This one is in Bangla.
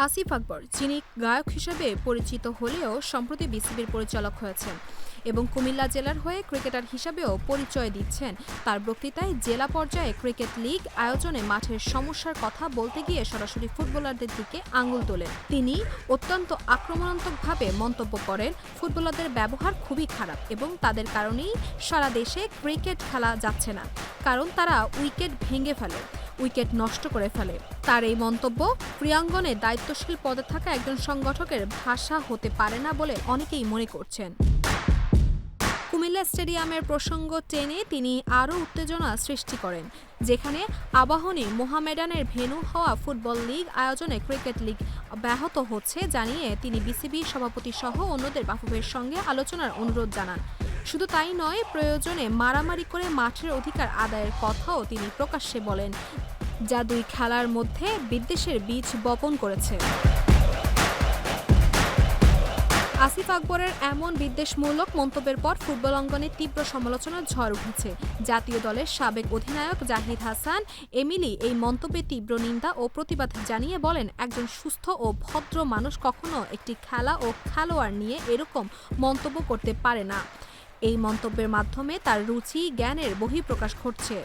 আসিফ আকবর, যিনি গায়ক হিসেবে পরিচিত হলেও সম্প্রতি বিসিবির পরিচালক হয়েছেন এবং কুমিল্লা জেলার হয়ে ক্রিকেটার হিসেবেও পরিচয় দিচ্ছেন, তার বক্তৃতায় জেলা পর্যায়ে ক্রিকেট লিগ আয়োজনে মাঠের সমস্যার কথা বলতে গিয়ে সরাসরি ফুটবলারদের দিকে আঙুল তোলেন। তিনি অত্যন্ত আক্রমণাত্মকভাবে মন্তব্য করেন, ফুটবলারদের ব্যবহার খুবই খারাপ এবং তাদের কারণেই সারা দেশে ক্রিকেট খেলা যাচ্ছে না, কারণ তারা উইকেট ভেঙে ফেলে, উইকেট নষ্ট করে ফেলে। তার এই মন্তব্য ক্রীড়াঙ্গনে দায়িত্বশীল পদে থাকা একজন সংগঠকের ভাষা হতে পারে না বলে অনেকেই মনে করছেন। কুমিল্লা স্টেডিয়ামের প্রসঙ্গ টেনে তিনি আরও উত্তেজনা সৃষ্টি করেন, যেখানে আবাহনী মোহামেডানের ভেন্যু হওয়া ফুটবল লিগ আয়োজনে ক্রিকেট লিগ ব্যাহত হচ্ছে জানিয়ে তিনি বিসিবি সভাপতি সহ অন্যদের বাফুফের সঙ্গে আলোচনার অনুরোধ জানান। শুধু তাই নয়, প্রয়োজনে মারামারি করে মাঠের অধিকার আদায়ের কথাও তিনি প্রকাশ্যে বলেন, যা দুই খেলার মধ্যে বিদ্বেষের বীজ বপন করেছে। আসিফ আকবরের এমন বিদ্বেষমূলক মন্তব্যের পর ফুটবল অঙ্গনে তীব্র সমালোচনার ঝড় উঠেছে। জাতীয় দলের সাবেক অধিনায়ক জাহিদ হাসান এমিলি এই মন্তব্যে তীব্র নিন্দা ও প্রতিবাদ জানিয়ে বলেন, একজন সুস্থ ও ভদ্র মানুষ কখনো একটি খেলা ও খেলোয়াড় নিয়ে এরকম মন্তব্য করতে পারে না। এই মন্তব্যের মাধ্যমে তার রুচি জ্ঞানের বহিঃপ্রকাশ ঘটছে।